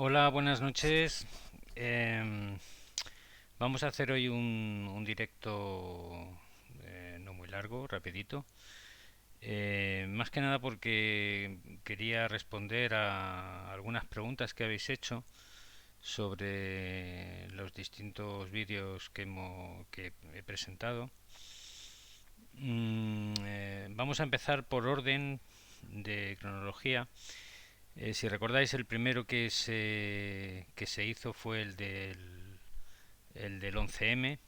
Hola, buenas noches. Em, Vamos a hacer hoy un directo no muy largo, rapidito. Más que nada porque quería responder a algunas preguntas que habéis hecho sobre los distintos vídeos que he presentado. Vamos a empezar por orden de cronología. Si recordáis, el primero que se hizo fue el del 11M.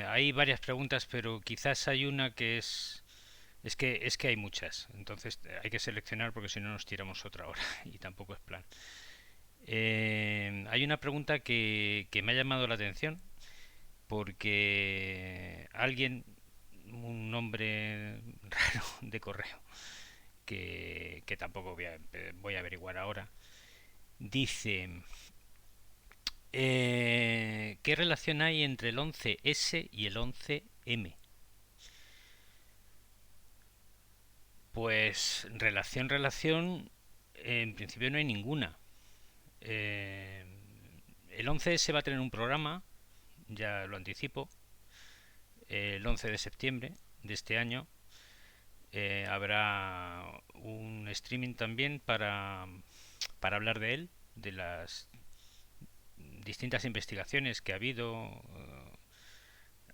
Hay varias preguntas, pero quizás hay una que es que hay muchas, entonces hay que seleccionar porque si no nos tiramos otra hora y tampoco es plan. Hay una pregunta que me ha llamado la atención porque alguien, un nombre raro de correo, que tampoco voy a averiguar ahora, dice: ¿qué relación hay entre el 11S y el 11M? Pues relación, en principio no hay ninguna. Eh, el 11S va a tener un programa, ya lo anticipo, el 11 de septiembre de este año. Habrá un streaming también para hablar de él, de las distintas investigaciones que ha habido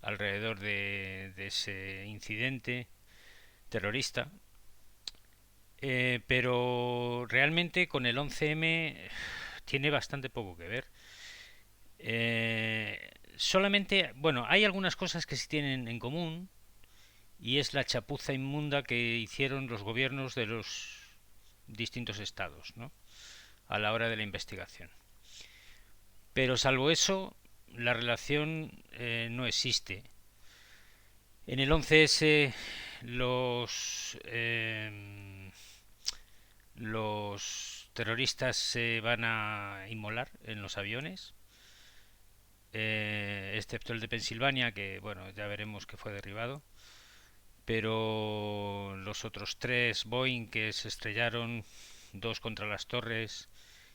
alrededor de ese incidente terrorista. Pero realmente con el 11M tiene bastante poco que ver. Solamente, bueno, hay algunas cosas que sí tienen en común y es la chapuza inmunda que hicieron los gobiernos de los distintos estados, ¿no? A la hora de la investigación. Pero salvo eso, la relación no existe. En el 11S los terroristas se van a inmolar en los aviones, excepto el de Pensilvania, que bueno, ya veremos que fue derribado. Pero los otros tres Boeing que se estrellaron, dos contra las torres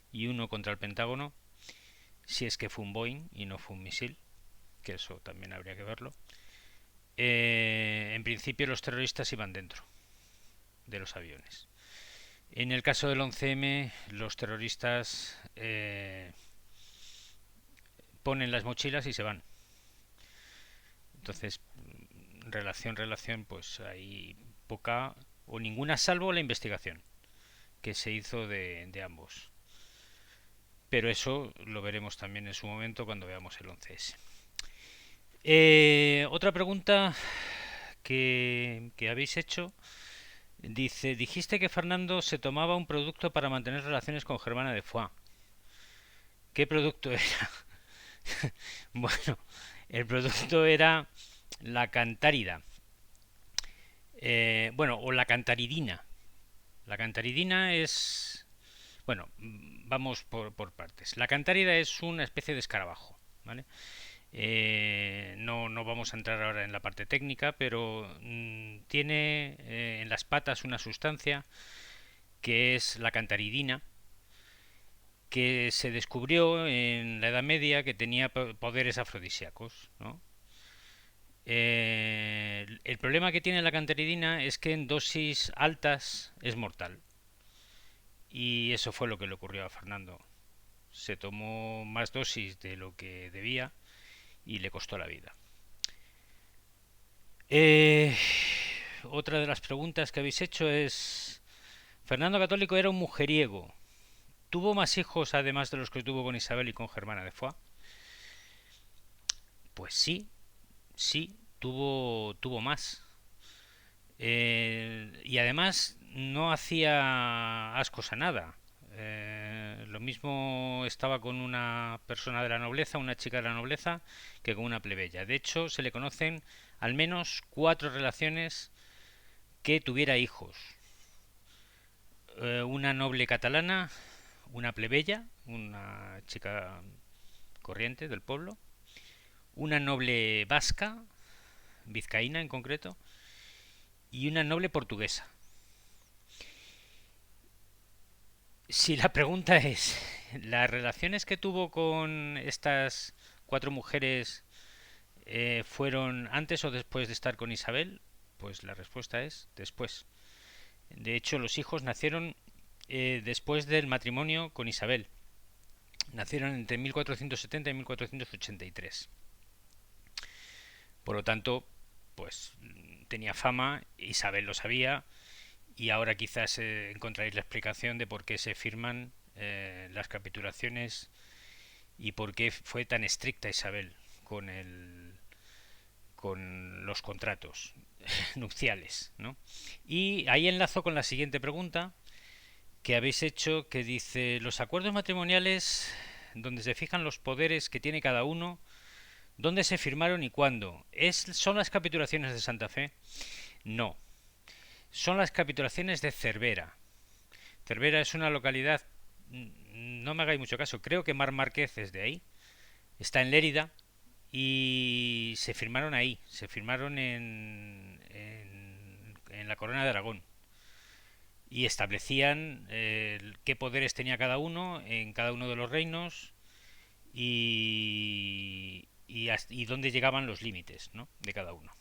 y uno contra el Pentágono, si es que fue un Boeing y no fue un misil, que eso también habría que verlo. En principio los terroristas iban dentro de los aviones. En el caso del 11M, los terroristas ponen las mochilas y se van. Entonces, relación, pues hay poca o ninguna, salvo la investigación que se hizo de ambos. Pero eso lo veremos también en su momento cuando veamos el 11S. Otra pregunta que habéis hecho. Dice: dijiste que Fernando se tomaba un producto para mantener relaciones con Germana de Foix. ¿Qué producto era? Bueno, el producto era la cantárida. Bueno, o la cantaridina. La cantaridina es... Bueno, vamos por partes. La cantárida es una especie de escarabajo, ¿vale? No vamos a entrar ahora en la parte técnica, pero tiene en las patas una sustancia que es la cantaridina, que se descubrió en la Edad Media que tenía poderes afrodisíacos, ¿no? El problema que tiene la cantaridina es que en dosis altas es mortal. Y eso fue lo que le ocurrió a Fernando. Se tomó más dosis de lo que debía y le costó la vida. Eh, Otra de las preguntas que habéis hecho es: Fernando Católico era un mujeriego. ¿Tuvo más hijos además de los que tuvo con Isabel y con Germana de Foix? Pues sí, sí, tuvo más. Y además no hacía ascos a nada. Lo mismo estaba con una persona de la nobleza, una chica de la nobleza, que con una plebeya. De hecho, se le conocen al menos cuatro relaciones que tuviera hijos. Una noble catalana, una plebeya, una chica corriente del pueblo, una noble vasca, vizcaína en concreto, y una noble portuguesa. Si la pregunta es, ¿las relaciones que tuvo con estas cuatro mujeres fueron antes o después de estar con Isabel? Pues la respuesta es después. De hecho, los hijos nacieron después del matrimonio con Isabel. Nacieron entre 1470 y 1483. Por lo tanto, pues tenía fama, Isabel lo sabía, y ahora quizás encontraréis la explicación de por qué se firman las capitulaciones y por qué fue tan estricta Isabel con con los contratos nupciales, ¿no? Y ahí enlazo con la siguiente pregunta que habéis hecho, que dice: los acuerdos matrimoniales donde se fijan los poderes que tiene cada uno, ¿dónde se firmaron y cuándo? ¿Son las capitulaciones de Santa Fe? No, son las capitulaciones de Cervera. Cervera es una localidad, no me hagáis mucho caso, creo que Mar Márquez es de ahí, está en Lérida, y se firmaron ahí, se firmaron en la Corona de Aragón y establecían qué poderes tenía cada uno en cada uno de los reinos y dónde llegaban los límites, ¿no?, de cada uno.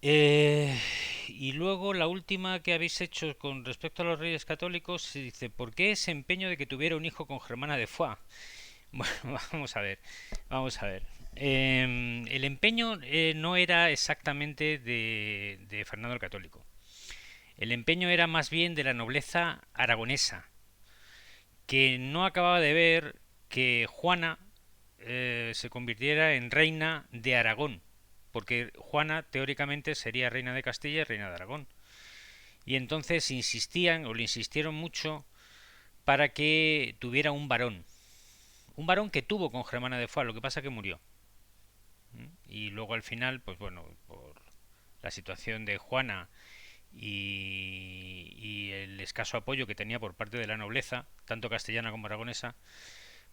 Eh, y luego la última que habéis hecho con respecto a los reyes católicos, se dice: ¿por qué ese empeño de que tuviera un hijo con Germana de Foix? Bueno, vamos a ver, vamos a ver. El empeño no era exactamente de Fernando el Católico. El empeño era más bien de la nobleza aragonesa, que no acababa de ver que Juana se convirtiera en reina de Aragón, porque Juana teóricamente sería reina de Castilla y reina de Aragón. Y entonces insistían, o le insistieron mucho, para que tuviera un varón. Un varón que tuvo con Germana de Foix, lo que pasa que murió. Y luego al final, pues bueno, por la situación de Juana y el escaso apoyo que tenía por parte de la nobleza, tanto castellana como aragonesa,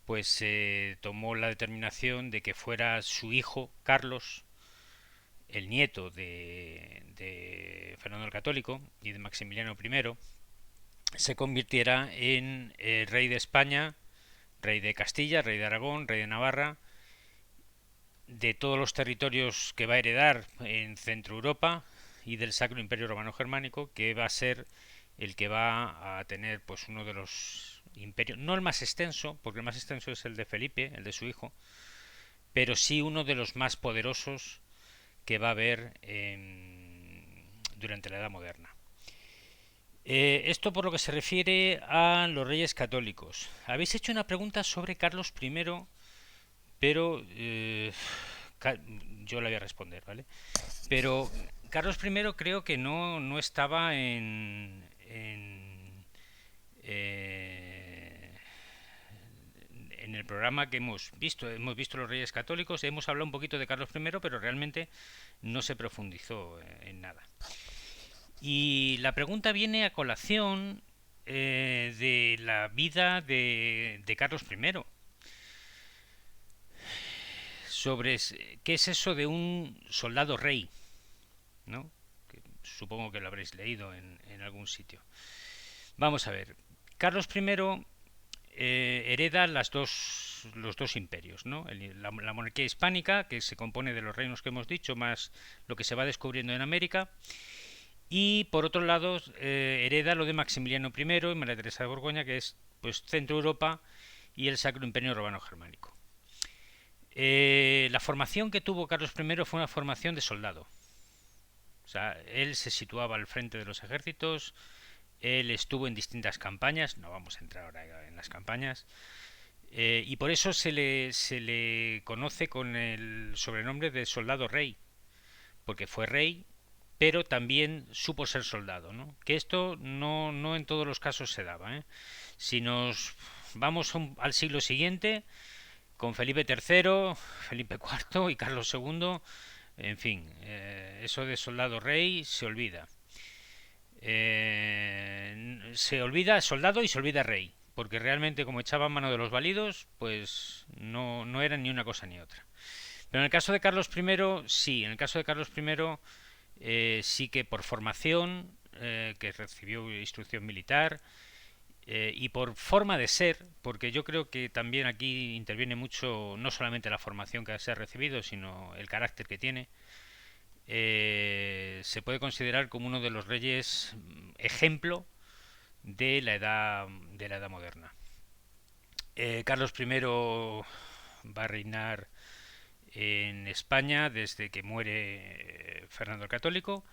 pues se tomó la determinación de que fuera su hijo, Carlos, el nieto de Fernando el Católico y de Maximiliano I, se convirtiera en rey de España, rey de Castilla, rey de Aragón, rey de Navarra, de todos los territorios que va a heredar en Centro Europa y del Sacro Imperio Romano Germánico, que va a ser el que va a tener pues uno de los imperios, no el más extenso, porque el más extenso es el de Felipe, el de su hijo, pero sí uno de los más poderosos que va a haber durante la Edad Moderna. Esto por lo que se refiere a los reyes católicos. Habéis hecho una pregunta sobre Carlos I, pero yo la voy a responder, ¿vale? Pero Carlos I creo que no estaba en el programa que hemos visto. Hemos visto los Reyes Católicos, hemos hablado un poquito de Carlos I, pero realmente no se profundizó en nada. Y la pregunta viene a colación de la vida de Carlos I, sobre qué es eso de un soldado rey, ¿no? Que supongo que lo habréis leído en algún sitio. Vamos a ver. Carlos I hereda los dos imperios, ¿no? La monarquía hispánica, que se compone de los reinos que hemos dicho, más lo que se va descubriendo en América. Y por otro lado, hereda lo de Maximiliano I y María Teresa de Borgoña, que es pues Centro Europa y el Sacro Imperio Romano Germánico. La formación que tuvo Carlos I fue una formación de soldado. O sea, él se situaba al frente de los ejércitos, él estuvo en distintas campañas, no vamos a entrar ahora en las campañas, y por eso se le conoce con el sobrenombre de soldado rey, porque fue rey, pero también supo ser soldado, ¿no? Que esto no en todos los casos se daba, ¿eh? Si nos vamos al siglo siguiente, con Felipe III, Felipe IV y Carlos II, en fin, eso de soldado rey se olvida. Se olvida soldado y se olvida rey, porque realmente como echaban mano de los válidos, pues no eran ni una cosa ni otra. Pero en el caso de Carlos I, sí, en el caso de Carlos I sí que por formación que recibió instrucción militar, y por forma de ser, porque yo creo que también aquí interviene mucho no solamente la formación que se ha recibido, sino el carácter que tiene, se puede considerar como uno de los reyes ejemplo de la edad moderna. Carlos I va a reinar en España desde que muere Fernando el Católico.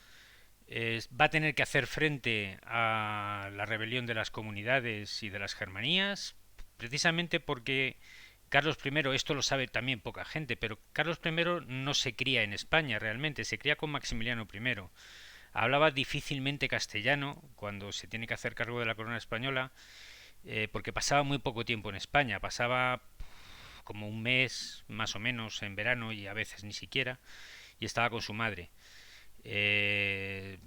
Va a tener que hacer frente a la rebelión de las comunidades y de las germanías, precisamente porque Carlos I, esto lo sabe también poca gente, pero Carlos I no se cría en España realmente, se cría con Maximiliano I. Hablaba difícilmente castellano cuando se tiene que hacer cargo de la corona española, porque pasaba muy poco tiempo en España, pasaba como un mes más o menos en verano y a veces ni siquiera, y estaba con su madre. El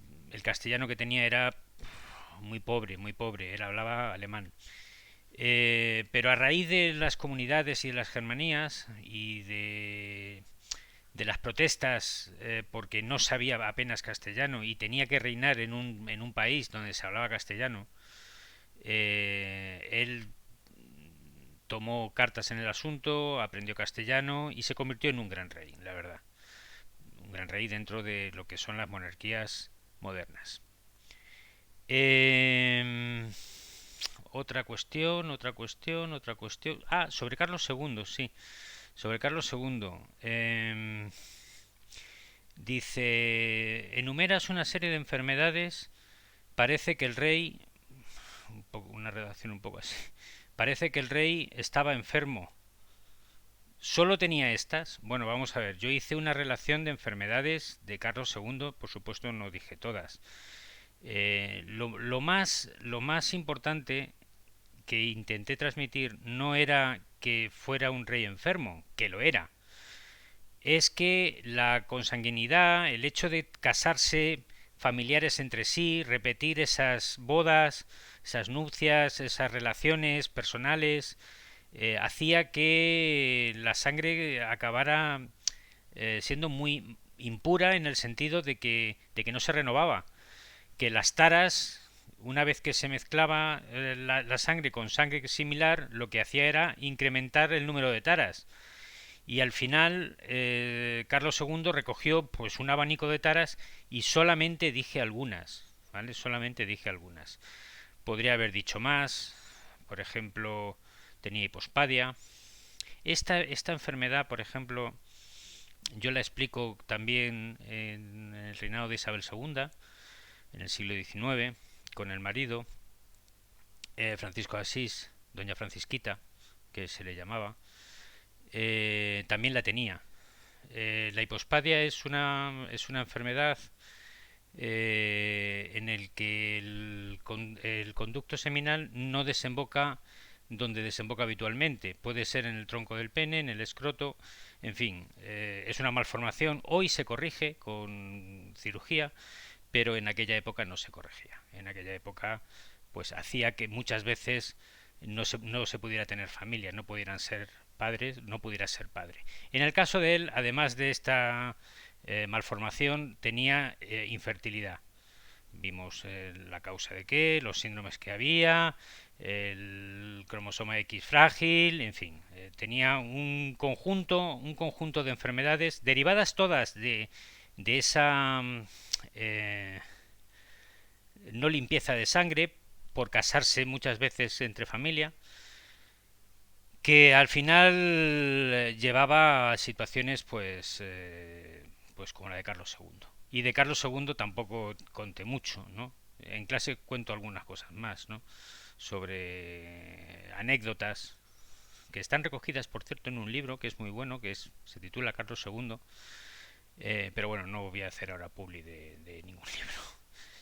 castellano que tenía era muy pobre, él hablaba alemán. Pero a raíz de las comunidades y de las germanías y de las protestas, porque no sabía apenas castellano y tenía que reinar en un país donde se hablaba castellano, él tomó cartas en el asunto, aprendió castellano y se convirtió en un gran rey, la verdad. Un gran rey dentro de lo que son las monarquías modernas. Eh, otra cuestión. Ah, sobre Carlos II, sí. Sobre Carlos II. Dice, enumeras una serie de enfermedades. Parece que el rey, una redacción un poco así, parece que el rey estaba enfermo. ¿Solo tenía estas? Bueno, vamos a ver, yo hice una relación de enfermedades de Carlos II, por supuesto no dije todas. Lo más importante que intenté transmitir no era que fuera un rey enfermo, que lo era, es que la consanguinidad, el hecho de casarse familiares entre sí, repetir esas bodas, esas nupcias, esas relaciones personales, hacía que la sangre acabara siendo muy impura en el sentido de que no se renovaba, que las taras, una vez que se mezclaba la sangre con sangre similar, lo que hacía era incrementar el número de taras. Y al final Carlos II recogió pues un abanico de taras y solamente dije algunas, ¿vale? Solamente dije algunas. Podría haber dicho más, por ejemplo, tenía hipospadia. Esta enfermedad, por ejemplo, yo la explico también en el reinado de Isabel II, en el siglo XIX, con el marido, Francisco de Asís, doña Francisquita, que se le llamaba, también la tenía. La hipospadia es una enfermedad en el que el conducto seminal no desemboca donde desemboca habitualmente. Puede ser en el tronco del pene, en el escroto, en fin, es una malformación. Hoy se corrige con cirugía, pero en aquella época no se corregía. En aquella época pues hacía que muchas veces no se pudiera tener familia, no pudieran ser padres, no pudiera ser padre. En el caso de él, además de esta malformación, tenía infertilidad. Vimos la causa de qué, los síndromes que había, el cromosoma X frágil, en fin, tenía un conjunto de enfermedades derivadas todas de esa eh, no limpieza de sangre por casarse muchas veces entre familia, que al final llevaba a situaciones pues como la de Carlos II. Y de Carlos II tampoco conté mucho, ¿no? En clase cuento algunas cosas más, ¿no? Sobre anécdotas que están recogidas, por cierto, en un libro que es muy bueno, se titula Carlos II, pero bueno, no voy a hacer ahora publi de ningún libro.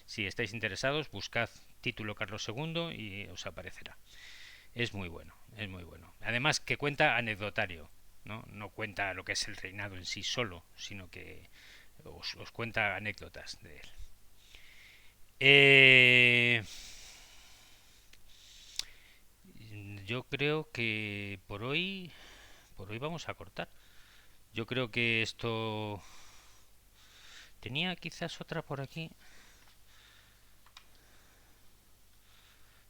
Si estáis interesados, buscad título Carlos II y os aparecerá. Es muy bueno, es muy bueno. Además que cuenta anecdotario, ¿no? No cuenta lo que es el reinado en sí solo, sino que os cuenta anécdotas de él. Yo creo que por hoy vamos a cortar. Yo creo que esto tenía quizás otra por aquí.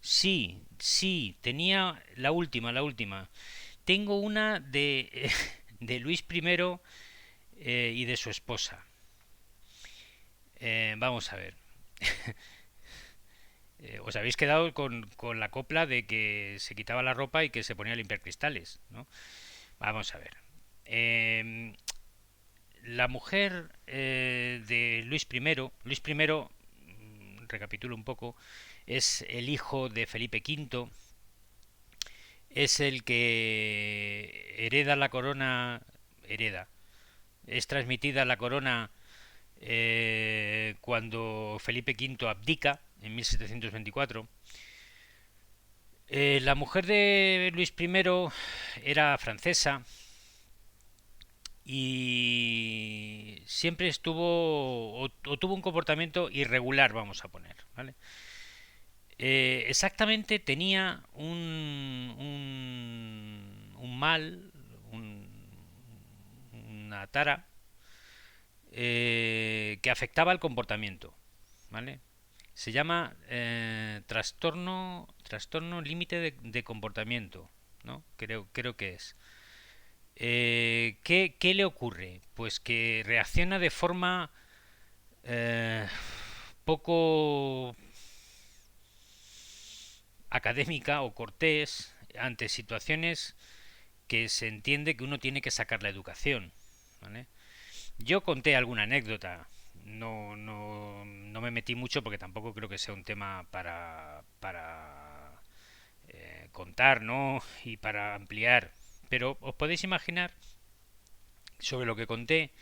Sí, sí, tenía la última. Tengo una de, de Luis I y de su esposa. Vamos a ver. Os habéis quedado con la copla de que se quitaba la ropa y que se ponía a limpiar cristales, ¿no? Vamos a ver. Eh, la mujer de Luis I, recapitulo un poco, es el hijo de Felipe V, es el que hereda la corona, hereda, es transmitida la corona cuando Felipe V abdica en 1724. La mujer de Luis I era francesa y siempre estuvo o tuvo un comportamiento irregular, vamos a poner, ¿vale? Exactamente tenía un mal, una tara que afectaba al comportamiento, ¿vale? Se llama trastorno límite de comportamiento, ¿no? Creo que es. ¿Qué le ocurre? Pues que reacciona de forma eh, poco académica o cortés ante situaciones que se entiende que uno tiene que sacar la educación, ¿vale? Yo conté alguna anécdota, no me metí mucho porque tampoco creo que sea un tema para contar, ¿no? Y para ampliar. Pero os podéis imaginar sobre lo que conté,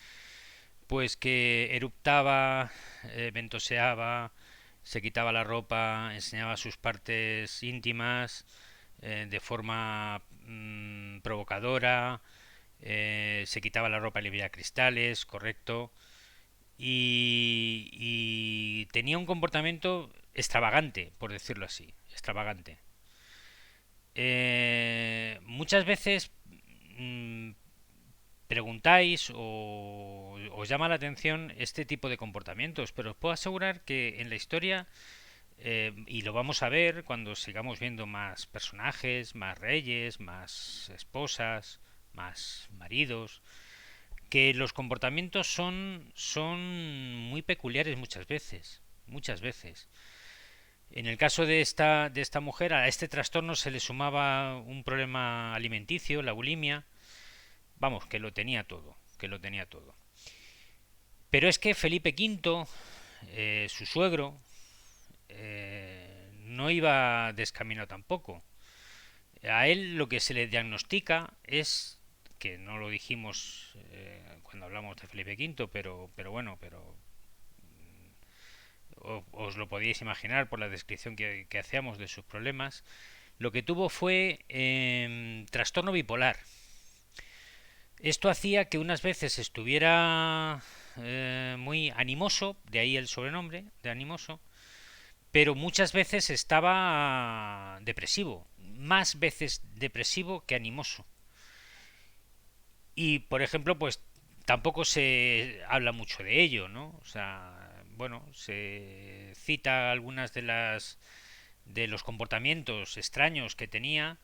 pues que eruptaba, ventoseaba, se quitaba la ropa, enseñaba sus partes íntimas de forma provocadora, se quitaba la ropa y le veía cristales, correcto, y tenía un comportamiento extravagante, por decirlo así, extravagante. Muchas veces mm, preguntáis o os llama la atención este tipo de comportamientos, pero os puedo asegurar que en la historia, y lo vamos a ver cuando sigamos viendo más personajes, más reyes, más esposas, más maridos, que los comportamientos son muy peculiares muchas veces, muchas veces. En el caso de esta mujer, a este trastorno se le sumaba un problema alimenticio, la bulimia. Vamos, que lo tenía todo, que lo tenía todo. Pero es que Felipe V, su suegro, no iba descaminado tampoco. A él lo que se le diagnostica es, que no lo dijimos cuando hablamos de Felipe V, pero bueno, pero os lo podíais imaginar por la descripción que hacíamos de sus problemas, lo que tuvo fue trastorno bipolar. Esto hacía que unas veces estuviera muy animoso, de ahí el sobrenombre de animoso, pero muchas veces estaba depresivo, más veces depresivo que animoso. Y, por ejemplo, pues tampoco se habla mucho de ello, ¿no? O sea, bueno, se cita algunas de los comportamientos extraños que tenía,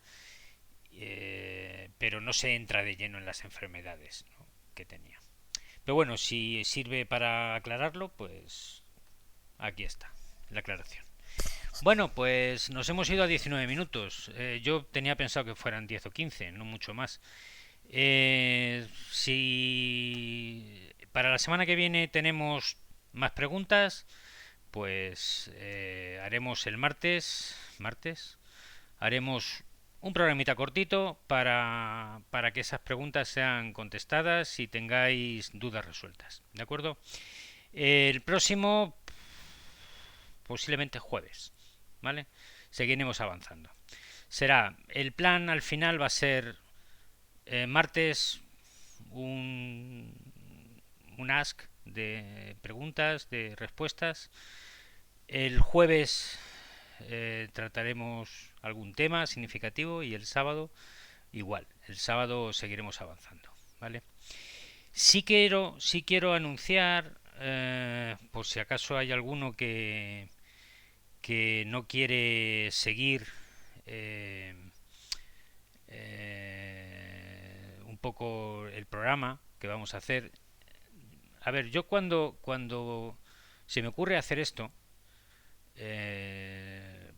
pero no se entra de lleno en las enfermedades, ¿no?, que tenía. Pero bueno, si sirve para aclararlo, pues aquí está la aclaración. Bueno, pues nos hemos ido a 19 minutos. Yo tenía pensado que fueran 10 o 15, no mucho más. Si para la semana que viene tenemos más preguntas, pues haremos el martes, haremos un programita cortito para que esas preguntas sean contestadas y tengáis dudas resueltas. ¿De acuerdo? El próximo, posiblemente jueves, ¿vale? Seguiremos avanzando. Será, el plan al final va a ser martes un, un ask de preguntas, de respuestas. El jueves trataremos algún tema significativo y el sábado igual. El sábado seguiremos avanzando, ¿vale? Sí quiero anunciar, por si acaso hay alguno que no quiere seguir eh, un poco el programa que vamos a hacer. A ver, yo cuando se me ocurre hacer esto, eh,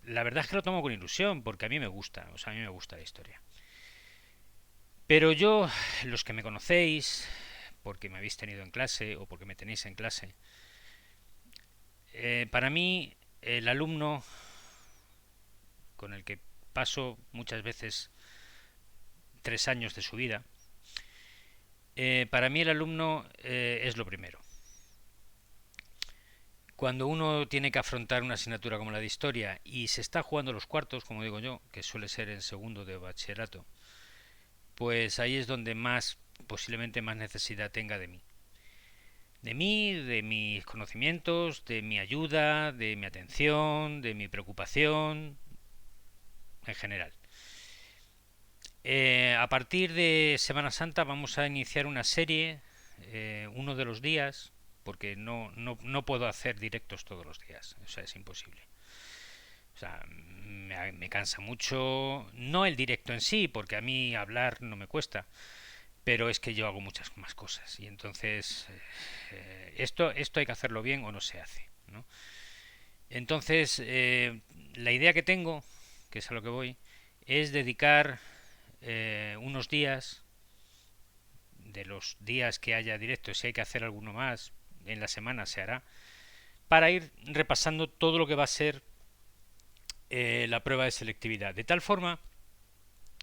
la verdad es que lo tomo con ilusión, porque a mí me gusta, o sea, a mí me gusta la historia. Pero yo, los que me conocéis, porque me habéis tenido en clase o porque me tenéis en clase, para mí el alumno con el que paso muchas veces 3 años de su vida, para mí el alumno es lo primero. Cuando uno tiene que afrontar una asignatura como la de historia y se está jugando los cuartos, como digo yo, que suele ser en segundo de bachillerato, pues ahí es donde más, posiblemente más necesidad tenga de mí. De mí, de mis conocimientos, de mi ayuda, de mi atención, de mi preocupación, en general. A partir de Semana Santa vamos a iniciar una serie, uno de los días, porque no puedo hacer directos todos los días, o sea, es imposible. O sea, me cansa mucho, no el directo en sí, porque a mí hablar no me cuesta, pero es que yo hago muchas más cosas y entonces esto hay que hacerlo bien o no se hace, ¿no? Entonces, la idea que tengo, que es a lo que voy, es dedicar unos días, de los días que haya directo, si hay que hacer alguno más en la semana se hará, para ir repasando todo lo que va a ser la prueba de selectividad. De tal forma,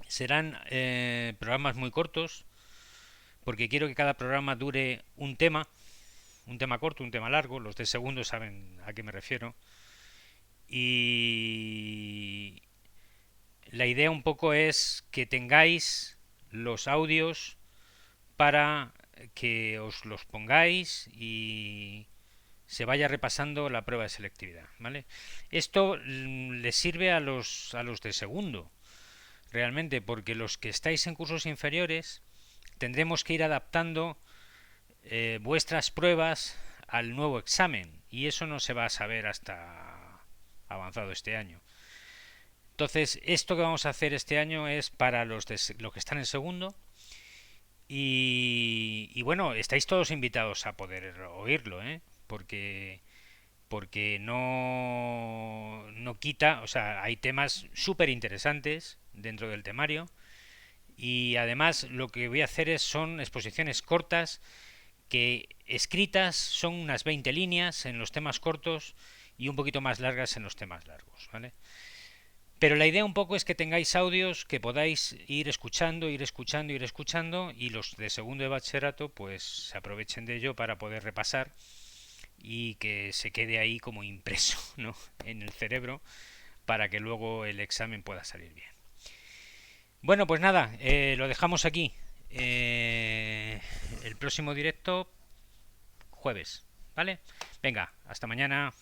serán programas muy cortos, porque quiero que cada programa dure un tema corto, un tema largo, los de segundo saben a qué me refiero, y la idea un poco es que tengáis los audios para que os los pongáis y se vaya repasando la prueba de selectividad, ¿vale? Esto les sirve a los de segundo, realmente, porque los que estáis en cursos inferiores tendremos que ir adaptando vuestras pruebas al nuevo examen y eso no se va a saber hasta avanzado este año. Entonces, esto que vamos a hacer este año es para los que están en segundo y bueno, estáis todos invitados a poder oírlo, ¿eh? Porque no quita, o sea, hay temas súper interesantes dentro del temario y además lo que voy a hacer son exposiciones cortas que escritas son unas 20 líneas en los temas cortos y un poquito más largas en los temas largos, ¿vale? Pero la idea un poco es que tengáis audios que podáis ir escuchando, ir escuchando, ir escuchando y los de segundo de bachillerato pues se aprovechen de ello para poder repasar y que se quede ahí como impreso, ¿no? En el cerebro para que luego el examen pueda salir bien. Bueno, pues nada, lo dejamos aquí. El próximo directo jueves, ¿vale? Venga, hasta mañana.